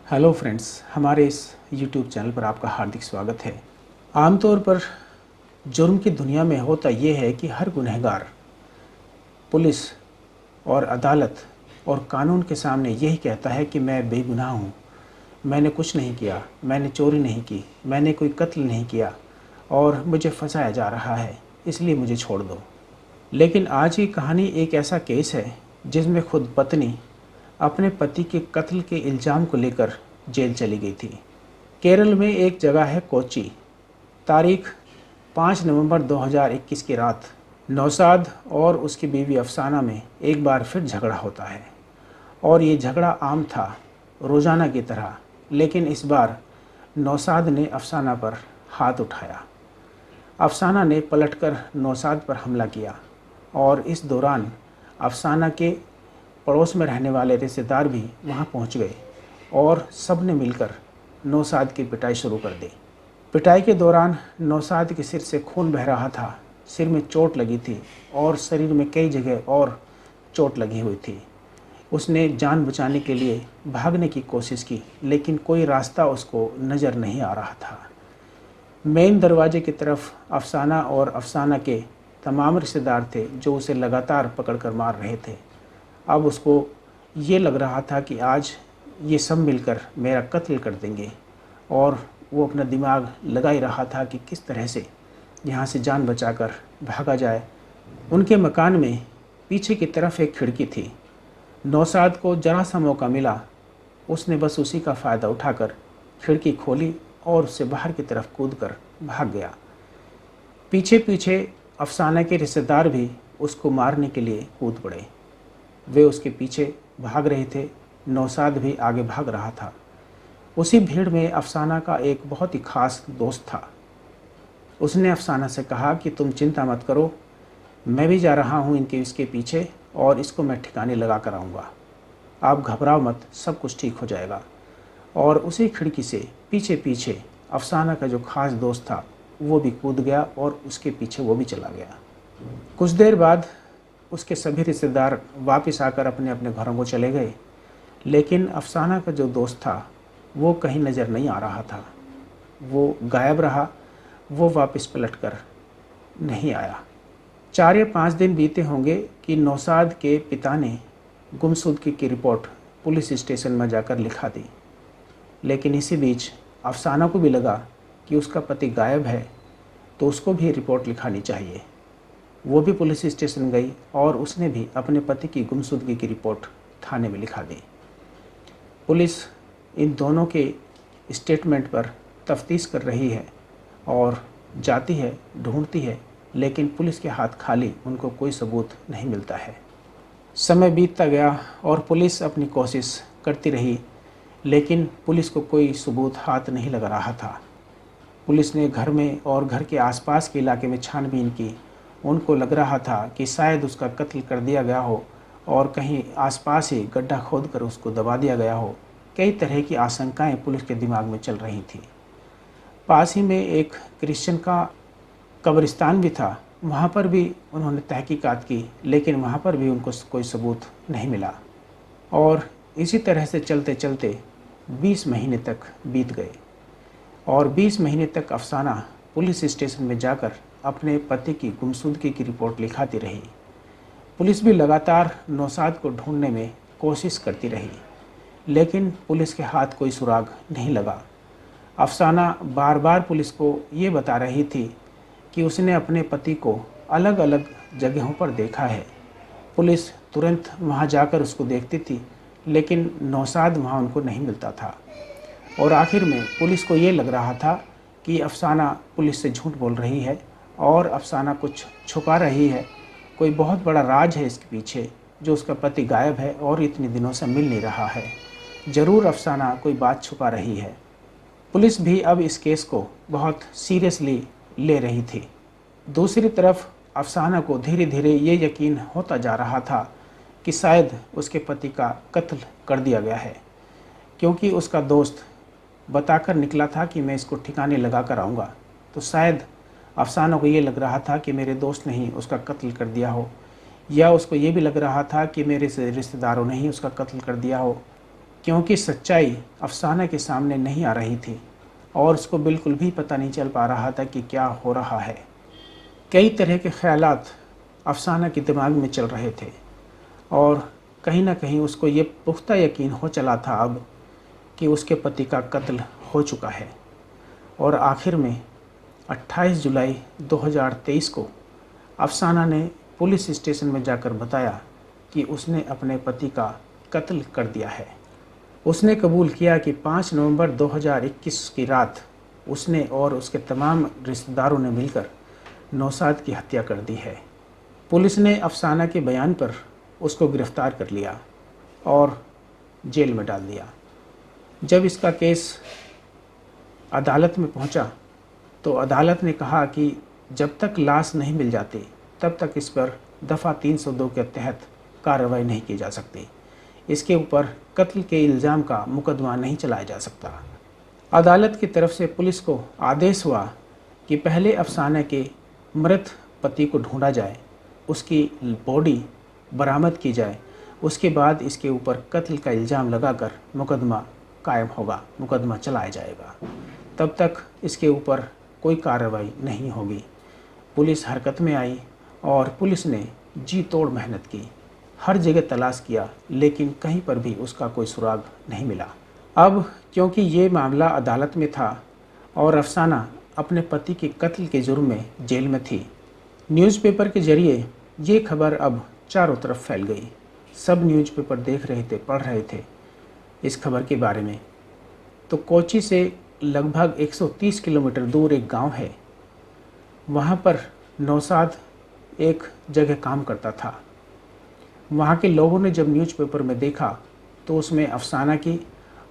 Hello friends, हमारे इस YouTube channel पर आपका हार्दिक स्वागत है। आमतौर पर जुर्म की दुनिया में होता ये है कि हर गुनहगार पुलिस और अदालत और कानून के सामने यही कहता है कि मैं बेगुनाह हूँ, मैंने कुछ नहीं किया, मैंने चोरी नहीं की, मैंने कोई कत्ल नहीं किया और मुझे फंसाया जा रहा है, इसलिए मुझे छोड़ दो। लेकिन आज की कहानी एक ऐसा केस है जिसमें खुद पत्नी अपने पति के कत्ल के इल्ज़ाम को लेकर जेल चली गई थी। केरल में एक जगह है कोच्चि। तारीख 5 नवंबर 2021 की रात नौशाद और उसकी बीवी अफसाना में एक बार फिर झगड़ा होता है और ये झगड़ा आम था, रोज़ाना की तरह। लेकिन इस बार नौशाद ने अफसाना पर हाथ उठाया। अफसाना ने पलटकर नौशाद पर हमला किया और इस दौरान अफसाना के पड़ोस में रहने वाले रिश्तेदार भी वहां पहुंच गए और सब ने मिलकर नौशाद की पिटाई शुरू कर दी। पिटाई के दौरान नौशाद के सिर से खून बह रहा था, सिर में चोट लगी थी और शरीर में कई जगह और चोट लगी हुई थी। उसने जान बचाने के लिए भागने की कोशिश की, लेकिन कोई रास्ता उसको नज़र नहीं आ रहा था। मेन दरवाजे की तरफ अफसाना और अफसाना के तमाम रिश्तेदार थे जो उसे लगातार पकड़कर मार रहे थे। अब उसको ये लग रहा था कि आज ये सब मिलकर मेरा कत्ल कर देंगे और वो अपना दिमाग लगा ही रहा था कि किस तरह से यहाँ से जान बचाकर भागा जाए। उनके मकान में पीछे की तरफ एक खिड़की थी। नौशाद को जरा सा मौका मिला, उसने बस उसी का फ़ायदा उठाकर खिड़की खोली और उससे बाहर की तरफ कूदकर भाग गया। पीछे पीछे अफसाना के रिश्तेदार भी उसको मारने के लिए कूद पड़े। वे उसके पीछे भाग रहे थे, नौशाद भी आगे भाग रहा था। उसी भीड़ में अफसाना का एक बहुत ही खास दोस्त था। उसने अफसाना से कहा कि तुम चिंता मत करो, मैं भी जा रहा हूँ इसके पीछे और इसको मैं ठिकाने लगा कर आऊँगा। आप घबराओ मत, सब कुछ ठीक हो जाएगा। और उसी खिड़की से पीछे पीछे अफसाना का जो खास दोस्त था वो भी कूद गया और उसके पीछे वो भी चला गया। कुछ देर बाद उसके सभी रिश्तेदार वापस आकर अपने अपने घरों को चले गए, लेकिन अफसाना का जो दोस्त था वो कहीं नज़र नहीं आ रहा था। वो गायब रहा, वो वापस पलटकर नहीं आया। 4 या 5 दिन बीते होंगे कि नौशाद के पिता ने गुमशुदगी की रिपोर्ट पुलिस स्टेशन में जाकर लिखा दी। लेकिन इसी बीच अफसाना को भी लगा कि उसका पति गायब है, तो उसको भी रिपोर्ट लिखानी चाहिए। वो भी पुलिस स्टेशन गई और उसने भी अपने पति की गुमशुदगी की रिपोर्ट थाने में लिखा दी। पुलिस इन दोनों के स्टेटमेंट पर तफ्तीश कर रही है और जाती है, ढूंढती है, लेकिन पुलिस के हाथ खाली, उनको कोई सबूत नहीं मिलता है। समय बीतता गया और पुलिस अपनी कोशिश करती रही, लेकिन पुलिस को कोई सबूत हाथ नहीं लगा रहा था। पुलिस ने घर में और घर के आसपास के इलाके में छानबीन की। उनको लग रहा था कि शायद उसका कत्ल कर दिया गया हो और कहीं आसपास ही गड्ढा खोदकर उसको दबा दिया गया हो। कई तरह की आशंकाएं पुलिस के दिमाग में चल रही थी। पास ही में एक क्रिश्चियन का कब्रिस्तान भी था, वहाँ पर भी उन्होंने तहकीकात की, लेकिन वहाँ पर भी उनको कोई सबूत नहीं मिला। और इसी तरह से चलते चलते 20 महीने तक बीत गए और 20 महीने तक अफसाना पुलिस स्टेशन में जाकर अपने पति की गुमशुदगी की रिपोर्ट लिखाती रही। पुलिस भी लगातार नौशाद को ढूंढने में कोशिश करती रही, लेकिन पुलिस के हाथ कोई सुराग नहीं लगा। अफसाना बार बार पुलिस को ये बता रही थी कि उसने अपने पति को अलग अलग जगहों पर देखा है। पुलिस तुरंत वहाँ जाकर उसको देखती थी, लेकिन नौशाद वहाँ उनको नहीं मिलता था। और आखिर में पुलिस को ये लग रहा था कि अफसाना पुलिस से झूठ बोल रही है और अफसाना कुछ छुपा रही है। कोई बहुत बड़ा राज है इसके पीछे, जो उसका पति गायब है और इतने दिनों से मिल नहीं रहा है। ज़रूर अफसाना कोई बात छुपा रही है। पुलिस भी अब इस केस को बहुत सीरियसली ले रही थी। दूसरी तरफ अफसाना को धीरे धीरे ये यकीन होता जा रहा था कि शायद उसके पति का कत्ल कर दिया गया है, क्योंकि उसका दोस्त बताकर निकला था कि मैं इसको ठिकाने लगा कर आऊँगा। तो शायद अफसाना को ये लग रहा था कि मेरे दोस्त ने ही उसका कत्ल कर दिया हो, या उसको ये भी लग रहा था कि मेरे रिश्तेदारों ने ही उसका कत्ल कर दिया हो। क्योंकि सच्चाई अफसाना के सामने नहीं आ रही थी और उसको बिल्कुल भी पता नहीं चल पा रहा था कि क्या हो रहा है। कई तरह के ख्यालात अफसाना के दिमाग में चल रहे थे और कहीं ना कहीं उसको ये पुख्ता यकीन हो चला था अब कि उसके पति का कत्ल हो चुका है। और आखिर में 28 जुलाई 2023 को अफसाना ने पुलिस स्टेशन में जाकर बताया कि उसने अपने पति का कत्ल कर दिया है। उसने कबूल किया कि 5 नवंबर 2021 की रात उसने और उसके तमाम रिश्तेदारों ने मिलकर नौशाद की हत्या कर दी है। पुलिस ने अफसाना के बयान पर उसको गिरफ़्तार कर लिया और जेल में डाल दिया। जब इसका केस अदालत में पहुंचा तो अदालत ने कहा कि जब तक लाश नहीं मिल जाती तब तक इस पर दफ़ा 302 के तहत कार्रवाई नहीं की जा सकती। इसके ऊपर कत्ल के इल्ज़ाम का मुकदमा नहीं चलाया जा सकता। अदालत की तरफ से पुलिस को आदेश हुआ कि पहले अफसाना के मृत पति को ढूंढा जाए, उसकी बॉडी बरामद की जाए, उसके बाद इसके ऊपर कत्ल का इल्ज़ाम लगाकर मुकदमा कायम होगा, मुकदमा चलाया जाएगा। तब तक इसके ऊपर कोई कार्रवाई नहीं होगी। पुलिस हरकत में आई और पुलिस ने जी तोड़ मेहनत की, हर जगह तलाश किया, लेकिन कहीं पर भी उसका कोई सुराग नहीं मिला। अब क्योंकि ये मामला अदालत में था और अफसाना अपने पति के कत्ल के जुर्म में जेल में थी, न्यूज़पेपर के ज़रिए ये खबर अब चारों तरफ फैल गई। सब न्यूज़पेपर देख रहे थे, पढ़ रहे थे इस खबर के बारे में। तो कोच्चि से लगभग 130 किलोमीटर दूर एक गांव है, वहां पर नौशाद एक जगह काम करता था। वहां के लोगों ने जब न्यूज़पेपर में देखा तो उसमें अफसाना की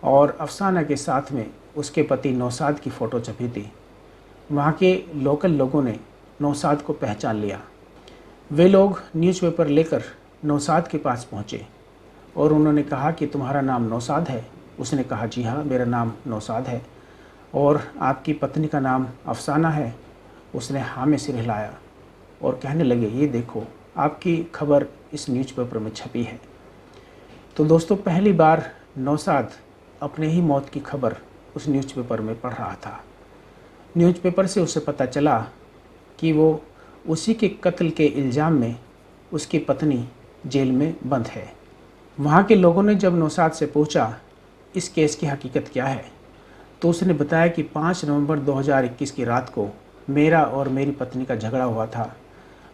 और अफसाना के साथ में उसके पति नौशाद की फ़ोटो छपी थी। वहां के लोकल लोगों ने नौशाद को पहचान लिया। वे लोग न्यूज़पेपर लेकर नौशाद के पास पहुंचे और उन्होंने कहा कि तुम्हारा नाम नौशाद है? उसने कहा जी हाँ, मेरा नाम नौशाद है। और आपकी पत्नी का नाम अफसाना है? उसने हाँ में सिर हिलाया और कहने लगे ये देखो आपकी खबर इस न्यूज़पेपर में छपी है। तो दोस्तों, पहली बार नौशाद अपने ही मौत की खबर उस न्यूज़पेपर में पढ़ रहा था। न्यूज़पेपर से उसे पता चला कि वो उसी के कत्ल के इल्ज़ाम में उसकी पत्नी जेल में बंद है। वहाँ के लोगों ने जब नौशाद से पूछा इस केस की हकीकत क्या है, तो उसने बताया कि 5 नवंबर 2021 की रात को मेरा और मेरी पत्नी का झगड़ा हुआ था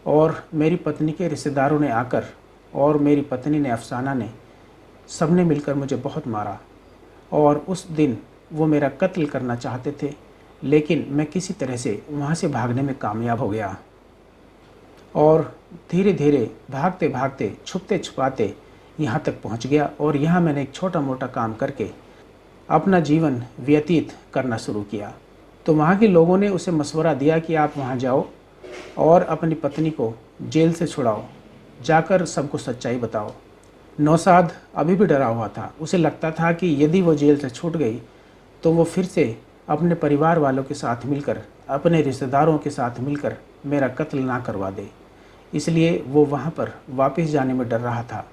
और मेरी पत्नी के रिश्तेदारों ने आकर और मेरी पत्नी ने, अफसाना ने, सबने मिलकर मुझे बहुत मारा और उस दिन वो मेरा कत्ल करना चाहते थे, लेकिन मैं किसी तरह से वहाँ से भागने में कामयाब हो गया और धीरे धीरे भागते भागते, छुपते छुपाते यहाँ तक पहुँच गया और यहाँ मैंने एक छोटा मोटा काम करके अपना जीवन व्यतीत करना शुरू किया। तो वहाँ के लोगों ने उसे मशवरा दिया कि आप वहाँ जाओ और अपनी पत्नी को जेल से छुड़ाओ, जाकर सबको सच्चाई बताओ। नौशाद अभी भी डरा हुआ था। उसे लगता था कि यदि वो जेल से छूट गई तो वो फिर से अपने परिवार वालों के साथ मिलकर, अपने रिश्तेदारों के साथ मिलकर मेरा कत्ल ना करवा दे। इसलिए वो वहाँ पर वापस जाने में डर रहा था।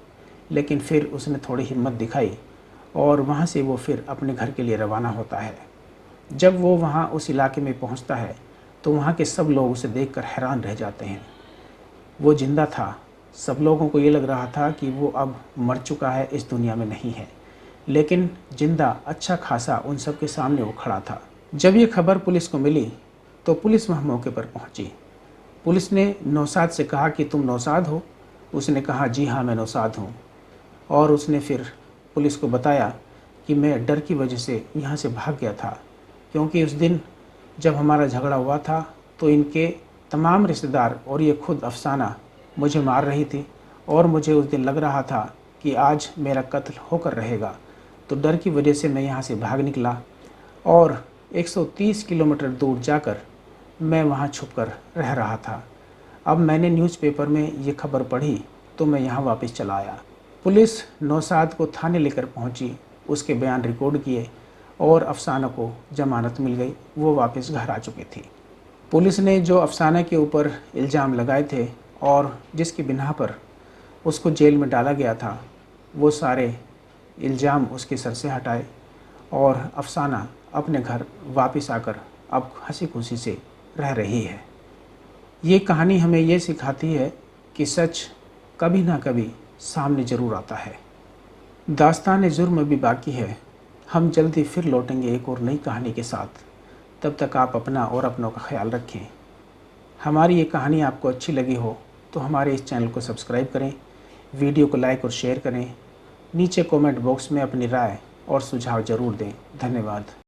लेकिन फिर उसने थोड़ी हिम्मत दिखाई और वहाँ से वो फिर अपने घर के लिए रवाना होता है। जब वो वहाँ उस इलाके में पहुँचता है तो वहाँ के सब लोग उसे देखकर हैरान रह जाते हैं। वो जिंदा था। सब लोगों को ये लग रहा था कि वो अब मर चुका है, इस दुनिया में नहीं है, लेकिन जिंदा अच्छा खासा उन सब के सामने वो खड़ा था। जब ये खबर पुलिस को मिली तो पुलिस वहाँ मौके पर पहुँची। पुलिस ने नौशाद से कहा कि तुम नौशाद हो? उसने कहा जी हाँ, मैं नौशाद हूँ। और उसने फिर पुलिस को बताया कि मैं डर की वजह से यहाँ से भाग गया था, क्योंकि उस दिन जब हमारा झगड़ा हुआ था तो इनके तमाम रिश्तेदार और ये खुद अफसाना मुझे मार रही थी और मुझे उस दिन लग रहा था कि आज मेरा कत्ल होकर रहेगा। तो डर की वजह से मैं यहाँ से भाग निकला और 130 किलोमीटर दूर जाकर मैं वहाँ छुपकर रह रहा था। अब मैंने न्यूज़पेपर में ये खबर पढ़ी तो मैं यहाँ वापस चला आया। पुलिस नौशाद को थाने लेकर पहुँची, उसके बयान रिकॉर्ड किए और अफसाना को जमानत मिल गई। वो वापस घर आ चुकी थी। पुलिस ने जो अफसाना के ऊपर इल्ज़ाम लगाए थे और जिसकी बिना पर उसको जेल में डाला गया था, वो सारे इल्ज़ाम उसके सर से हटाए और अफसाना अपने घर वापस आकर अब हंसी खुशी से रह रही है। ये कहानी हमें ये सिखाती है कि सच कभी ना कभी सामने ज़रूर आता है। दास्तान जुर्म अभी बाकी है। हम जल्दी फिर लौटेंगे एक और नई कहानी के साथ। तब तक आप अपना और अपनों का ख्याल रखें। हमारी ये कहानी आपको अच्छी लगी हो तो हमारे इस चैनल को सब्सक्राइब करें, वीडियो को लाइक और शेयर करें। नीचे कमेंट बॉक्स में अपनी राय और सुझाव ज़रूर दें। धन्यवाद।